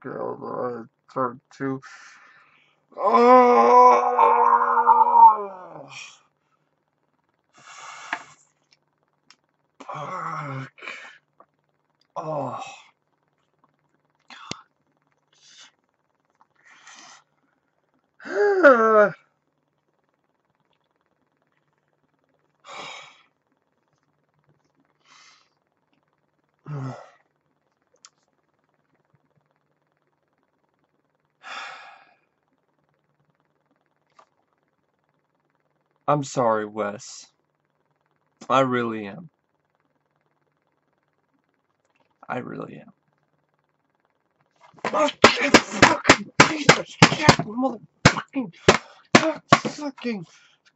Jerald turned to. Oh, fuck. Oh. I'm sorry, Wes. I really am. I really am. Fucking piece of shit, motherfucking, cocksucking,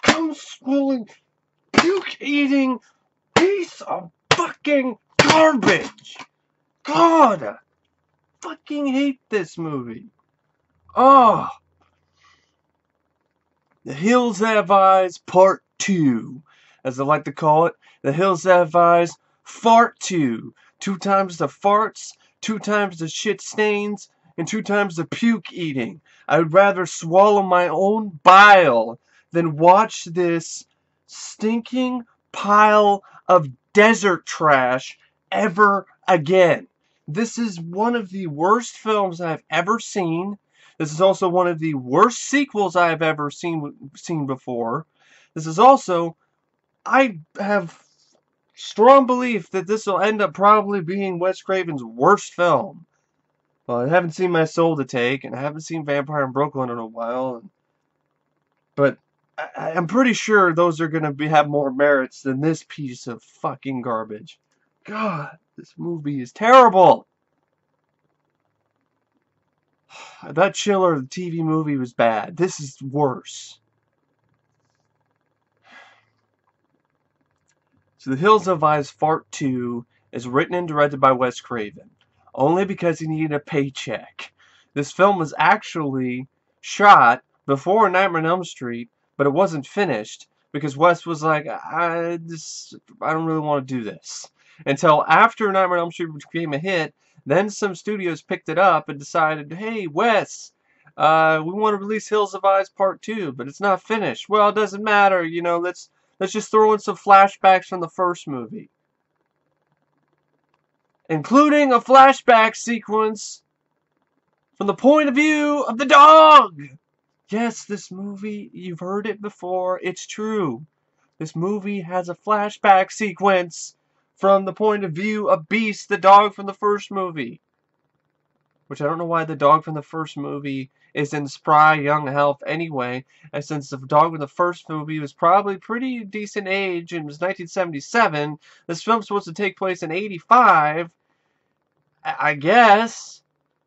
cum-swilling, puke-eating piece of fucking garbage. God, I fucking hate this movie. Oh. The Hills Have Eyes Part 2, as I like to call it. The Hills Have Eyes Fart 2. 2 times the farts, 2 times the shit stains, and 2 times the puke eating. I would rather swallow my own bile than watch this stinking pile of desert trash ever again. This is one of the worst films I've ever seen. This is also one of the worst sequels I have ever seen before. This is also, I have strong belief that this will end up probably being Wes Craven's worst film. Well, I haven't seen My Soul to Take, and I haven't seen Vampire in Brooklyn in a while, but I'm pretty sure those are going to have more merits than this piece of fucking garbage. God, this movie is terrible. That Chiller, the TV movie, was bad. This is worse. So The Hills Have Eyes Part 2 is written and directed by Wes Craven, only because he needed a paycheck. This film was actually shot before Nightmare on Elm Street, but it wasn't finished because Wes was like, I don't really want to do this. Until after Nightmare on Elm Street became a hit, then some studios picked it up and decided, hey, Wes, we want to release Hills of Eyes Part 2, but it's not finished. Well, it doesn't matter, you know, let's just throw in some flashbacks from the first movie. Including a flashback sequence from the point of view of the dog. Yes, this movie, you've heard it before, it's true. This movie has a flashback sequence from the point of view of Beast, the dog from the first movie. Which I don't know why the dog from the first movie is in spry young health anyway, and since the dog in the first movie was probably pretty decent age and was 1977, this film's supposed to take place in 85, I guess.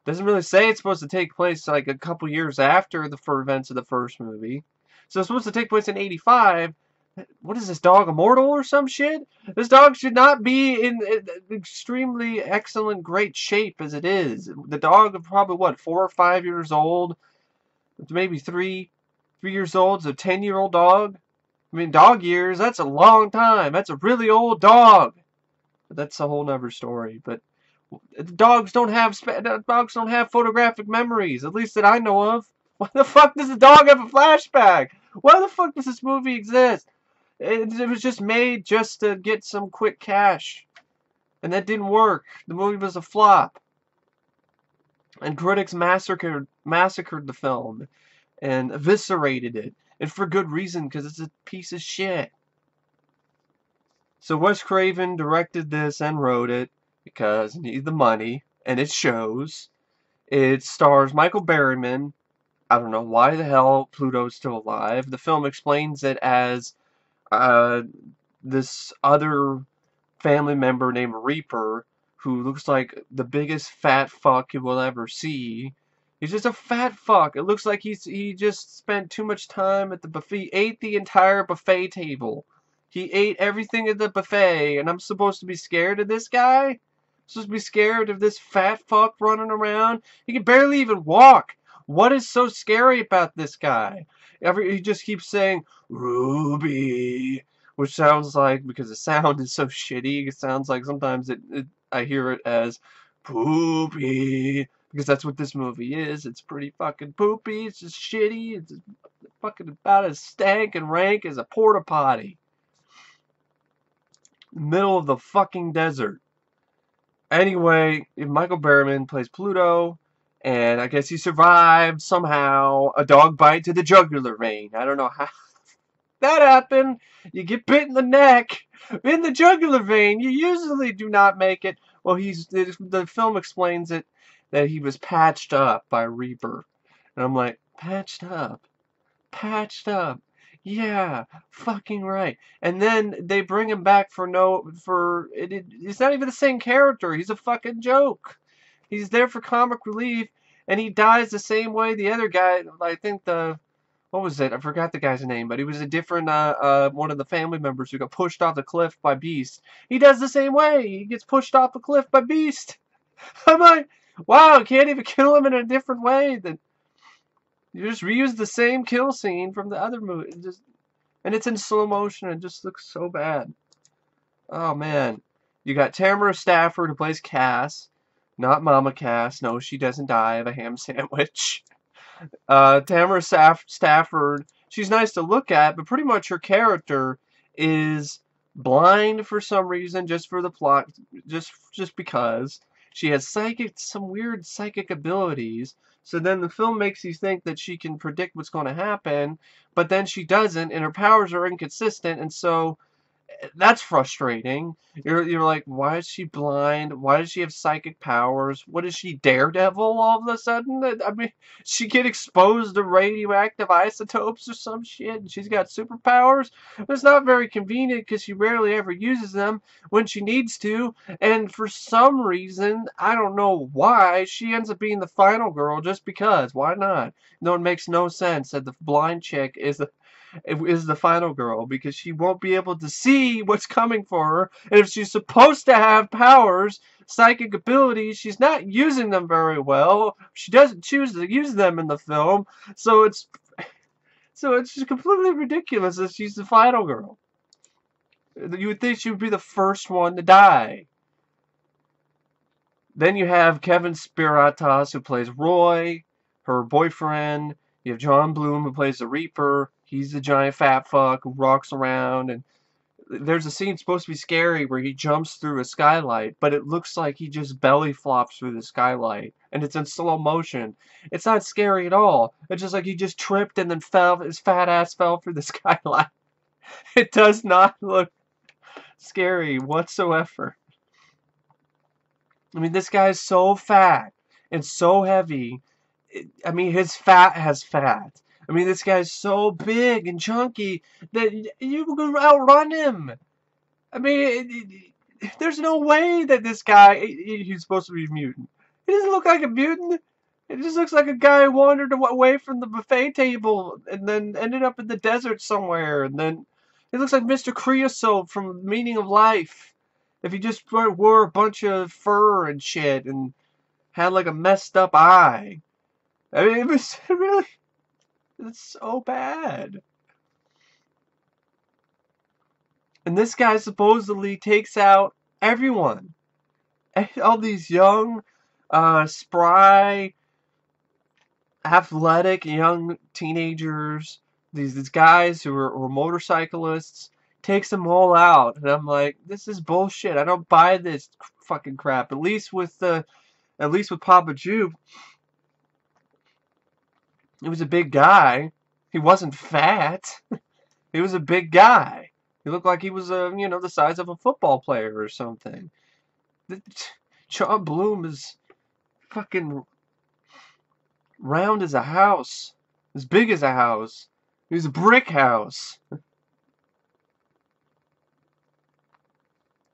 Doesn't really say it's supposed to take place like a couple years after the events of the first movie. So it's supposed to take place in 85. What is this dog, immortal or some shit? This dog should not be in extremely excellent, great shape as it is. The dog is probably, what, 4 or 5 years old? Maybe 3 years old. It's a 10-year-old dog. I mean, dog years, that's a long time. That's a really old dog. But that's a whole nother story. But dogs don't have photographic memories, at least that I know of. Why the fuck does the dog have a flashback? Why the fuck does this movie exist? It was just made just to get some quick cash. And that didn't work. The movie was a flop. And critics massacred the film and eviscerated it. And for good reason, because it's a piece of shit. So Wes Craven directed this and wrote it because he needed the money. And it shows. It stars Michael Berryman. I don't know why the hell Pluto's still alive. The film explains it as this other family member named Reaper, who looks like the biggest fat fuck you will ever see. He's just a fat fuck. It looks like he just spent too much time at the buffet. He ate the entire buffet table. He ate everything at the buffet, and I'm supposed to be scared of this guy? I'm supposed to be scared of this fat fuck running around? He can barely even walk. What is so scary about this guy? He just keeps saying, Ruby, which sounds like, because the sound is so shitty, it sounds like sometimes I hear it as poopy, Because that's what this movie is. It's pretty fucking poopy. It's just shitty. It's just fucking about as stank and rank as a porta potty. Middle of the fucking desert. Anyway, Michael Berryman plays Pluto, and I guess he survived somehow a dog bite to the jugular vein. I don't know how that happened. You get bit in the neck, in the jugular vein. You usually do not make it. Well, the film explains it that he was patched up by Reaper, and I'm like, patched up, patched up. Yeah, fucking right. And then they bring him back it's not even the same character. He's a fucking joke. He's there for comic relief, and he dies the same way the other guy. I think what was it? I forgot the guy's name, but he was a different one of the family members who got pushed off the cliff by Beast. He does the same way. He gets pushed off the cliff by Beast. I'm like, wow, can't even kill him in a different way. You just reuse the same kill scene from the other movie. And it's in slow motion. It just looks so bad. Oh, man. You got Tamara Stafford, who plays Cass. Not Mama Cass. No, she doesn't die of a ham sandwich. Tamara Stafford, she's nice to look at, but pretty much her character is blind for some reason, just for the plot, just because. She has some weird psychic abilities. So then the film makes you think that she can predict what's going to happen, but then she doesn't, and her powers are inconsistent, and so that's frustrating. You're like, why is she blind? Why does she have psychic powers? What is she, Daredevil all of a sudden? I mean, she get exposed to radioactive isotopes or some shit, and she's got superpowers? It's not very convenient because she rarely ever uses them when she needs to, and for some reason, I don't know why, she ends up being the final girl just because. Why not? No, it makes no sense that the blind chick is the final girl, because she won't be able to see what's coming for her, and if she's supposed to have powers, psychic abilities, she's not using them very well. She doesn't choose to use them in the film, so it's just completely ridiculous that she's the final girl. You would think she would be the first one to die. Then you have Kevin Spiritas, who plays Roy, her boyfriend. You have John Bloom, who plays the Reaper. He's the giant fat fuck who rocks around, and there's a scene supposed to be scary where he jumps through a skylight, but it looks like he just belly flops through the skylight, and it's in slow motion. It's not scary at all. It's just like he just tripped and then his fat ass fell through the skylight. It does not look scary whatsoever. I mean, this guy is so fat and so heavy. I mean, his fat has fat. I mean, this guy's so big and chunky that you can outrun him. I mean, there's no way that this guy, he's supposed to be a mutant. He doesn't look like a mutant. It just looks like a guy who wandered away from the buffet table and then ended up in the desert somewhere. And then it looks like Mr. Creosote from Meaning of Life. If he just wore a bunch of fur and shit and had like a messed up eye. I mean, it was really... It's so bad. And this guy supposedly takes out everyone. All these young, spry, athletic young teenagers, these guys who are motorcyclists, takes them all out. And I'm like, this is bullshit. I don't buy this fucking crap. At least with Papa Jupe, he was a big guy. He wasn't fat. He was a big guy. He looked like he was the size of a football player or something. John Bloom is fucking round as a house. As big as a house. He was a brick house.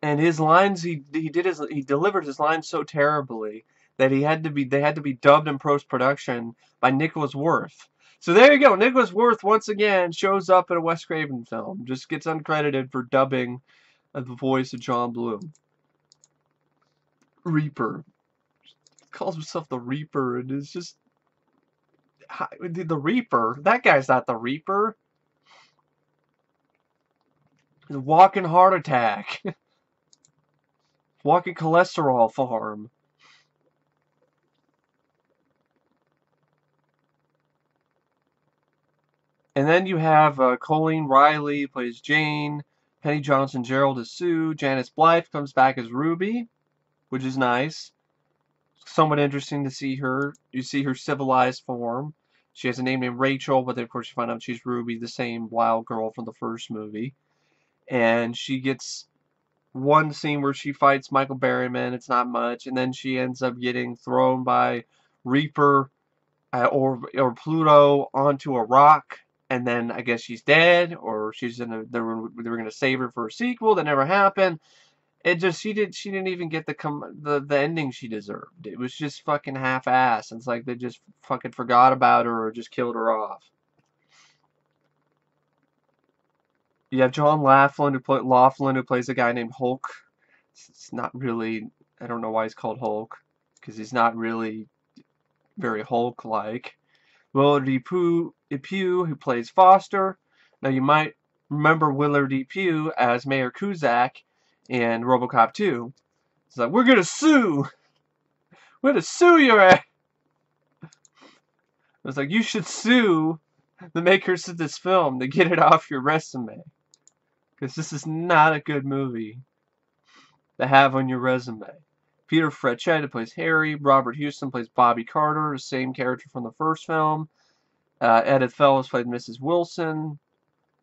And his lines, he delivered his lines so terribly that they had to be dubbed in post-production by Nicholas Worth. So there you go. Nicholas Worth once again shows up in a Wes Craven film. Just gets uncredited for dubbing the voice of John Bloom. Reaper. He calls himself the Reaper, and it's just... The Reaper? That guy's not the Reaper. He's a walking heart attack. Walking cholesterol farm. And then you have Colleen Riley plays Jane. Penny Johnson Jerald is Sue. Janus Blythe comes back as Ruby, which is nice. Somewhat interesting to see her. You see her civilized form. She has a name named Rachel, but then of course you find out she's Ruby, the same wild girl from the first movie. And she gets one scene where she fights Michael Berryman. It's not much, and then she ends up getting thrown by Reaper or Pluto onto a rock, and then I guess she's dead, or she's in a. They were gonna save her for a sequel that never happened. It just she didn't even get the ending she deserved. It was just fucking half-assed. It's like they just fucking forgot about her or just killed her off. You have John Laughlin who plays a guy named Hulk. It's not really. I don't know why he's called Hulk, because he's not really very Hulk-like. Willard E. Pugh, who plays Foster. Now you might remember Willard E. Pugh as Mayor Kuzak in RoboCop 2. It's like, we're gonna sue! We're gonna sue your ass! It's like, you should sue the makers of this film to get it off your resume. Because this is not a good movie to have on your resume. Peter Frechette plays Harry. Robert Houston plays Bobby Carter, the same character from the first film. Edith Fellows played Mrs. Wilson.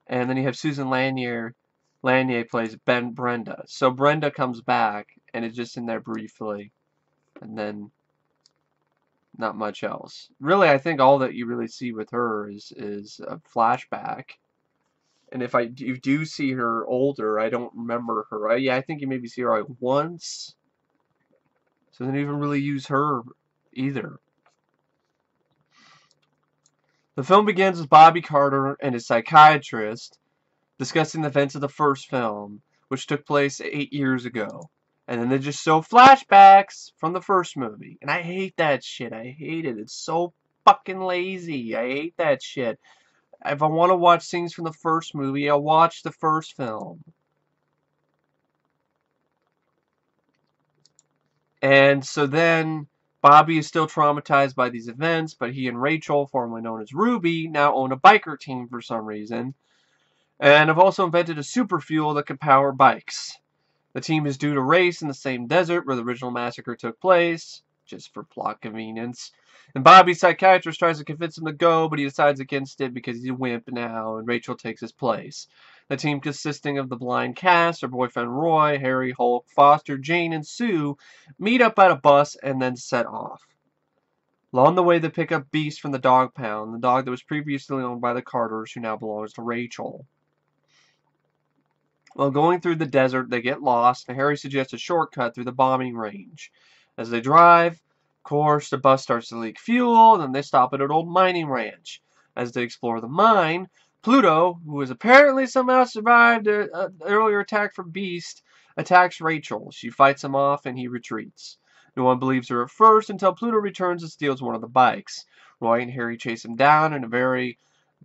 And then you have Susan Lanier. Lanier plays Brenda. So Brenda comes back and is just in there briefly. And then not much else. Really, I think all that you really see with her is a flashback. And if you do see her older, I don't remember her. Yeah, I think you maybe see her like once. So they didn't even really use her either. The film begins with Bobby Carter and his psychiatrist discussing the events of the first film, which took place 8 years ago. And then they just show flashbacks from the first movie. And I hate that shit. I hate it. It's so fucking lazy. I hate that shit. If I want to watch scenes from the first movie, I'll watch the first film. And so then Bobby is still traumatized by these events, but he and Rachel, formerly known as Ruby, now own a biker team for some reason, and have also invented a super fuel that can power bikes. The team is due to race in the same desert where the original massacre took place, just for plot convenience. And Bobby's psychiatrist tries to convince him to go, but he decides against it because he's a wimp now, and Rachel takes his place. The team consisting of the blind cast, her boyfriend Roy, Harry, Hulk, Foster, Jane, and Sue, meet up at a bus and then set off. Along the way, they pick up Beast from the dog pound, the dog that was previously owned by the Carters, who now belongs to Rachel. While going through the desert, they get lost, and Harry suggests a shortcut through the bombing range. As they drive, of course, the bus starts to leak fuel, and then they stop at an old mining ranch. As they explore the mine, Pluto, who has apparently somehow survived an earlier attack from Beast, attacks Rachel. She fights him off, and he retreats. No one believes her at first until Pluto returns and steals one of the bikes. Roy and Harry chase him down in a very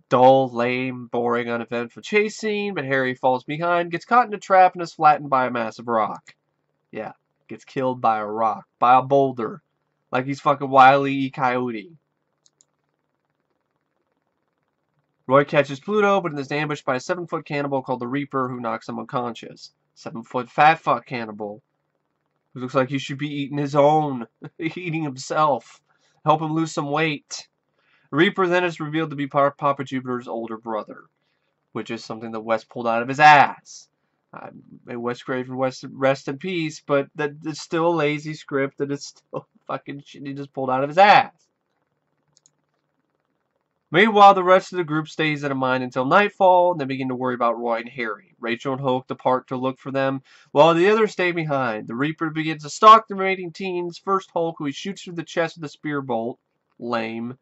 dull, lame, boring, uneventful chase scene, but Harry falls behind, gets caught in a trap, and is flattened by a massive rock. Yeah, gets killed by a rock, by a boulder. Like he's fucking Wile E. Coyote. Roy catches Pluto, but is ambushed by a 7-foot cannibal called the Reaper, who knocks him unconscious. 7-foot fat fuck cannibal. Who looks like he should be eating his own. Eating himself. Help him lose some weight. Reaper then is revealed to be Papa Jupiter's older brother, which is something that Wes pulled out of his ass. May Wes Craven rest in peace, but it's still a lazy script that is still fucking shit he just pulled out of his ass. Meanwhile, the rest of the group stays at a mine until nightfall, and they begin to worry about Roy and Harry. Rachel and Hulk depart to look for them, while the others stay behind. The Reaper begins to stalk the remaining teens. First Hulk, who he shoots through the chest with a spear bolt. Lame.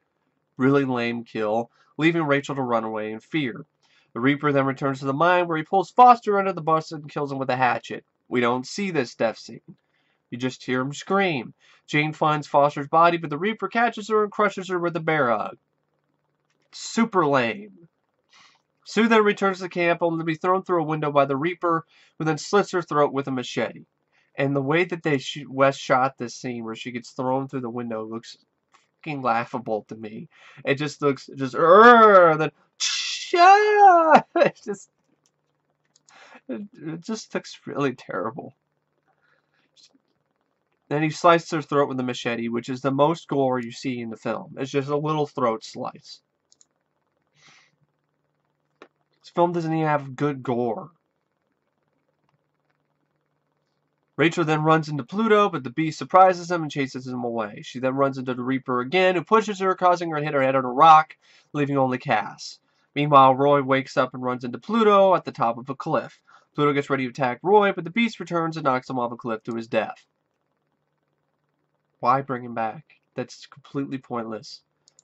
Really lame kill, leaving Rachel to run away in fear. The Reaper then returns to the mine where he pulls Foster under the bus and kills him with a hatchet. We don't see this death scene. You just hear him scream. Jane finds Foster's body, but the Reaper catches her and crushes her with a bear hug. Super lame. Sue then returns to camp only to be thrown through a window by the Reaper, who then slits her throat with a machete. And the way that Wes shot this scene where she gets thrown through the window looks laughable to me. It just looks then shut! It just looks really terrible. Then he sliced her throat with a machete, which is the most gore you see in the film. It's just a little throat slice. This film doesn't even have good gore. Rachel then runs into Pluto, but the beast surprises him and chases him away. She then runs into the Reaper again, who pushes her, causing her to hit her head on a rock, leaving only Cass. Meanwhile, Roy wakes up and runs into Pluto at the top of a cliff. Pluto gets ready to attack Roy, but the beast returns and knocks him off a cliff to his death. Why bring him back? That's completely pointless.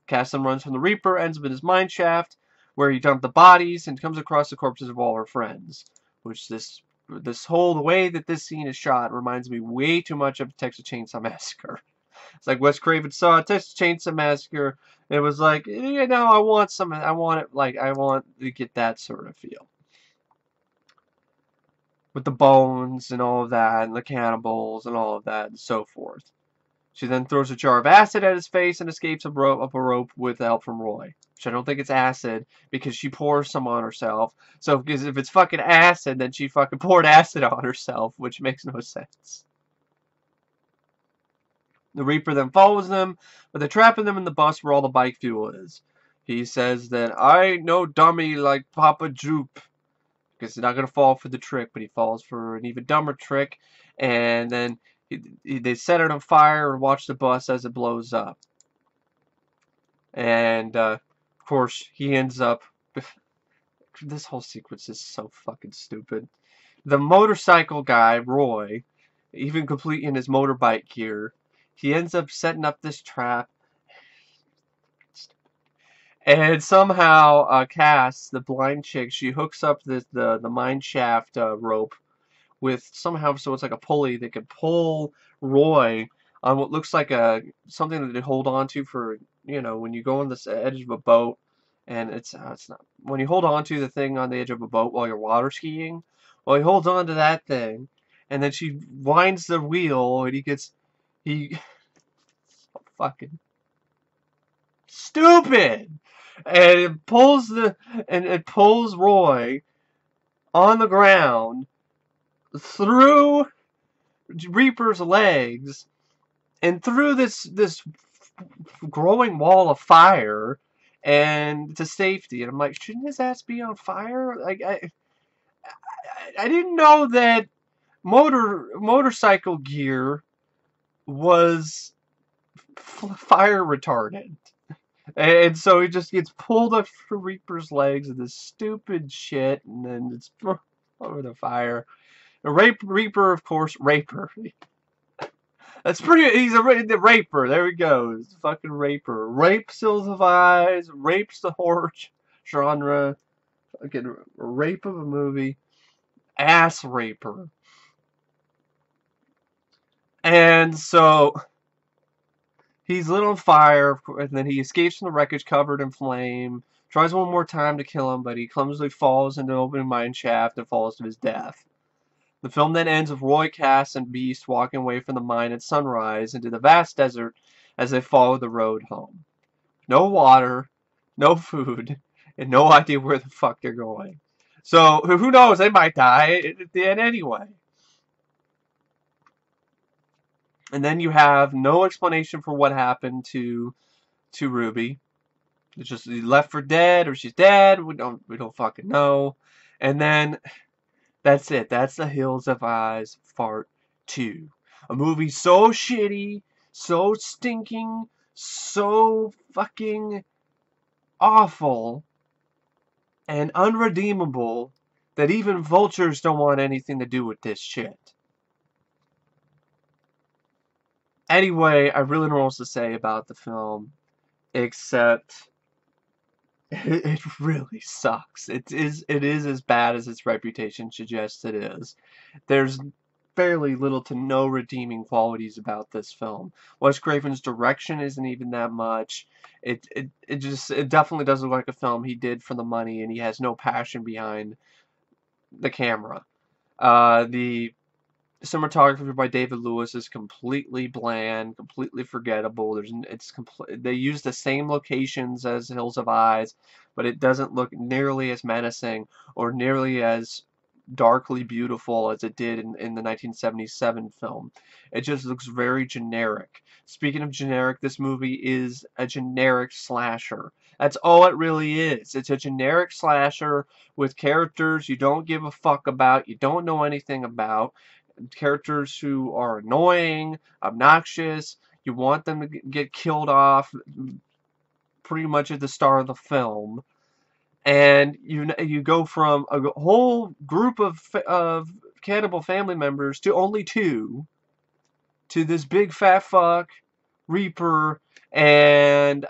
Cass then runs from the Reaper, ends up in his mine shaft, where he dumped the bodies, and comes across the corpses of all her friends. Which the way that this scene is shot reminds me way too much of Texas Chainsaw Massacre. It's like Wes Craven saw Texas Chainsaw Massacre, and it was like, you know, I want to get that sort of feel. With the bones and all of that, and the cannibals and all of that, and so forth. She then throws a jar of acid at his face and escapes up a rope with help from Roy. Which I don't think it's acid, because she pours some on herself. So, because if it's fucking acid, then she fucking poured acid on herself, which makes no sense. The Reaper then follows them, but they're trapping them in the bus where all the bike fuel is. He says that, I ain't no dummy like Papa Droop. Because he's not going to fall for the trick, but he falls for an even dumber trick. And then they set it on fire and watch the bus as it blows up. And, of course, he ends up... This whole sequence is so fucking stupid. The motorcycle guy, Roy, even complete in his motorbike gear, he ends up setting up this trap. And somehow, Cass, the blind chick, she hooks up the mine shaft rope with somehow, so it's like a pulley that can pull Roy on what looks like something that they hold on to for, you know, when you go on this edge of a boat, and it's not, when you hold on to the thing on the edge of a boat while you're water skiing, well, he holds on to that thing, and then she winds the wheel, and he fucking stupid! And it pulls Roy on the ground through Reaper's legs and through this growing wall of fire and to safety. And I'm like, shouldn't his ass be on fire? Like I didn't know that motorcycle gear was fire retardant. And so he just gets pulled up for Reaper's legs with this stupid shit, and then it's thrown over the fire. Reaper, of course, Raper. That's pretty. He's the Raper. There we go. He's a fucking Raper. Rape sillifies, rapes the horror genre. Fucking rape of a movie. Ass Raper. And so he's lit on fire, and then he escapes from the wreckage covered in flame. Tries one more time to kill him, but he clumsily falls into an open mine shaft and falls to his death. The film then ends with Roy, Cass, and Beast walking away from the mine at sunrise into the vast desert as they follow the road home. No water, no food, and no idea where the fuck they're going. So, who knows? They might die at the end anyway. And then you have no explanation for what happened to Ruby. It's just left for dead, or she's dead. We don't fucking know. And then that's it. That's The Hills of Eyes Part 2. A movie so shitty, so stinking, so fucking awful and unredeemable that even vultures don't want anything to do with this shit. Anyway, I really don't know what else to say about the film, except it really sucks. It is as bad as its reputation suggests it is. There's fairly little to no redeeming qualities about this film. Wes Craven's direction isn't even that much. It definitely doesn't look like a film he did for the money, and he has no passion behind the camera. The cinematography by David Lewis is completely bland, completely forgettable. They use the same locations as Hills of Eyes, but it doesn't look nearly as menacing or nearly as darkly beautiful as it did in the 1977 film. It just looks very generic. Speaking of generic, this movie is a generic slasher. That's all it really is. It's a generic slasher with characters you don't give a fuck about, you don't know anything about, characters who are annoying, obnoxious. You want them to get killed off pretty much at the start of the film, and you go from a whole group of cannibal family members to only two, to this big fat fuck, Reaper, and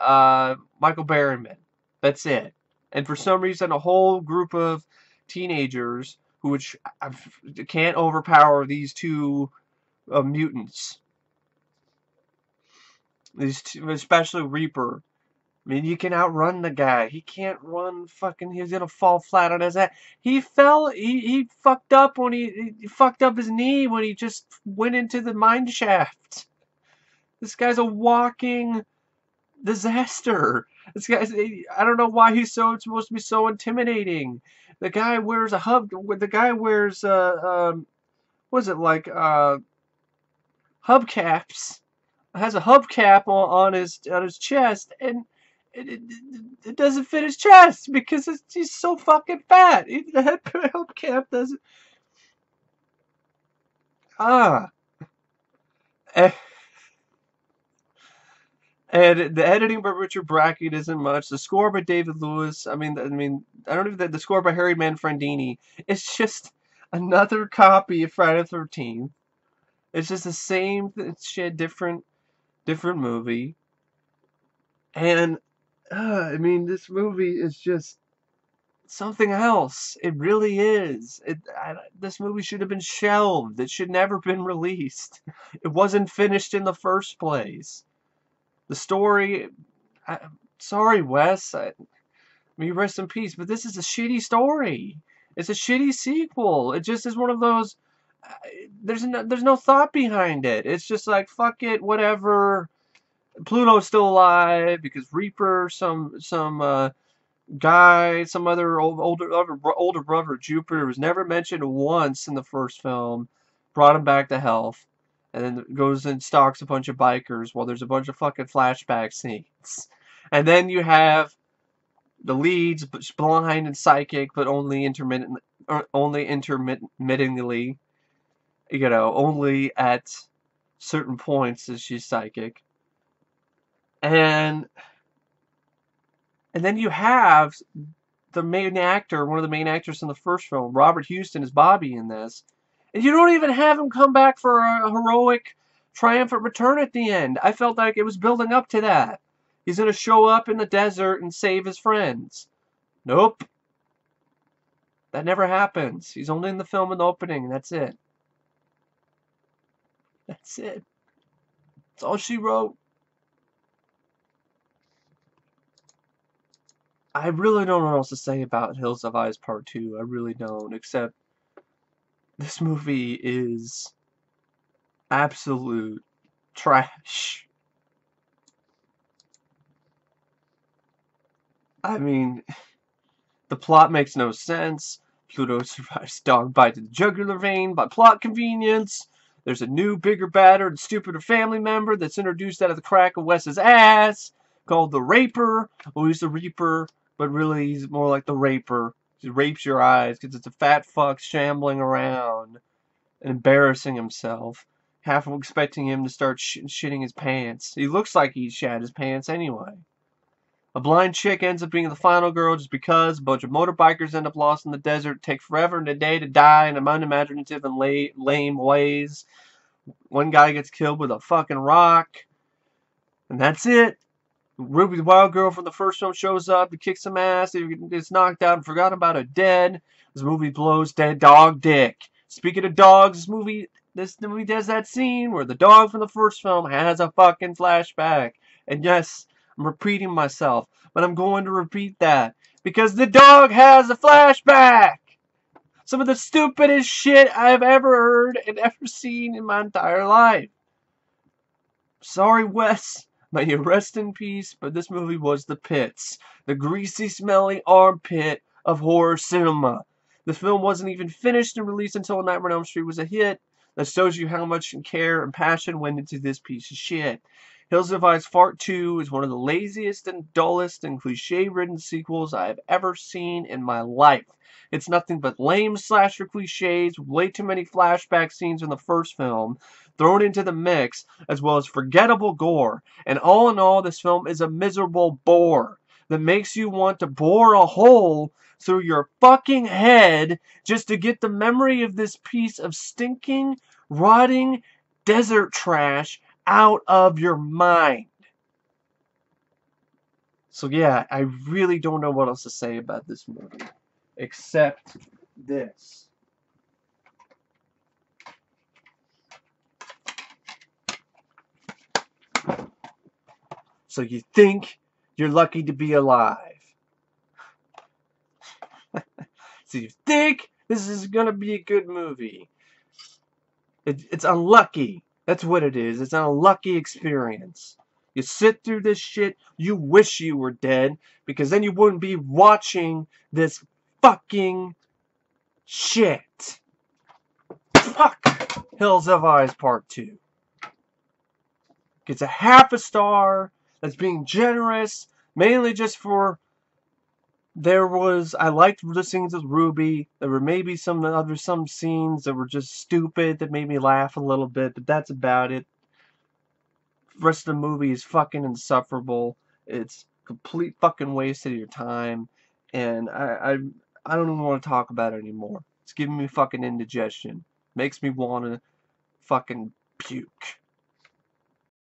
Michael Berryman. That's it. And for some reason, a whole group of teenagers which can't overpower these two mutants. These two, especially Reaper. I mean, you can outrun the guy. He can't run fucking, he's gonna fall flat on his ass. He fucked up when he fucked up his knee when he just went into the mine shaft. This guy's a walking disaster. This guy's, I don't know why he's supposed to be so intimidating. The guy wears what is it, like, hubcaps. Has a hubcap on his chest, and it doesn't fit his chest because he's so fucking fat. The hubcap doesn't. And, and the editing by Richard Brackett isn't much. The score by David Lewis. I don't even think the score by Harry Manfredini. It's just another copy of Friday the 13th. It's just the same shit, different movie. And this movie is just something else. It really is. This movie should have been shelved. It should never been released. It wasn't finished in the first place. The story, sorry, Wes. May you rest in peace. But this is a shitty story. It's a shitty sequel. It just is one of those. There's no thought behind it. It's just like, fuck it, whatever. Pluto's still alive because Reaper, some guy, some other older brother Jupiter, was never mentioned once in the first film, brought him back to health, and then goes and stalks a bunch of bikers while there's a bunch of fucking flashback scenes. And then you have the leads, blind and psychic, but only intermittently, only at certain points is she psychic. And then you have the main actor, one of the main actors in the first film, Robert Houston, is Bobby in this. And you don't even have him come back for a heroic, triumphant return at the end. I felt like it was building up to that. He's going to show up in the desert and save his friends. Nope. That never happens. He's only in the film in the opening, and that's it. That's it. That's all she wrote. I really don't know what else to say about Hills of Eyes Part 2. I really don't, except this movie is absolute trash. I mean, the plot makes no sense. Pluto survives dog bite to the jugular vein by plot convenience. There's a new, bigger, badder, and stupider family member that's introduced out of the crack of Wes's ass, called the Raper. Well, he's the Reaper, but really he's more like the Raper. He rapes your eyes because it's a fat fuck shambling around and embarrassing himself. Half of expecting him to start shitting his pants. He looks like he shat his pants anyway. A blind chick ends up being the final girl just because a bunch of motorbikers end up lost in the desert, take forever and a day to die in unimaginative and lame ways. One guy gets killed with a fucking rock. And that's it. Ruby the Wild Girl from the first film shows up, he kicks some ass, he gets knocked out and forgotten about her dead. This movie blows dead dog dick. Speaking of dogs, this movie does that scene where the dog from the first film has a fucking flashback. And yes, I'm repeating myself, but I'm going to repeat that because the dog has a flashback. Some of the stupidest shit I've ever heard and ever seen in my entire life. Sorry, Wes. May you rest in peace, but this movie was the pits. The greasy, smelly armpit of horror cinema. The film wasn't even finished and released until Nightmare on Elm Street was a hit. That shows you how much care and passion went into this piece of shit. Hills of Ice Part 2 is one of the laziest and dullest and cliche-ridden sequels I have ever seen in my life. It's nothing but lame slasher cliches, way too many flashback scenes in the first film, thrown into the mix, as well as forgettable gore. And all in all, this film is a miserable bore that makes you want to bore a hole through your fucking head just to get the memory of this piece of stinking, rotting desert trash out of your mind. So yeah, I really don't know what else to say about this movie, except this. So you think you're lucky to be alive. So you think this is gonna be a good movie. It's unlucky. That's what it is. It's an unlucky experience. You sit through this shit, you wish you were dead, because then you wouldn't be watching this fucking shit. Fuck Hills of Ice Part 2. Gets a half a star. That's being generous, mainly just for I liked the scenes with Ruby. There were maybe some scenes that were just stupid that made me laugh a little bit, but that's about it. The rest of the movie is fucking insufferable. It's complete fucking waste of your time, and I don't even want to talk about it anymore. It's giving me fucking indigestion. Makes me want to fucking puke.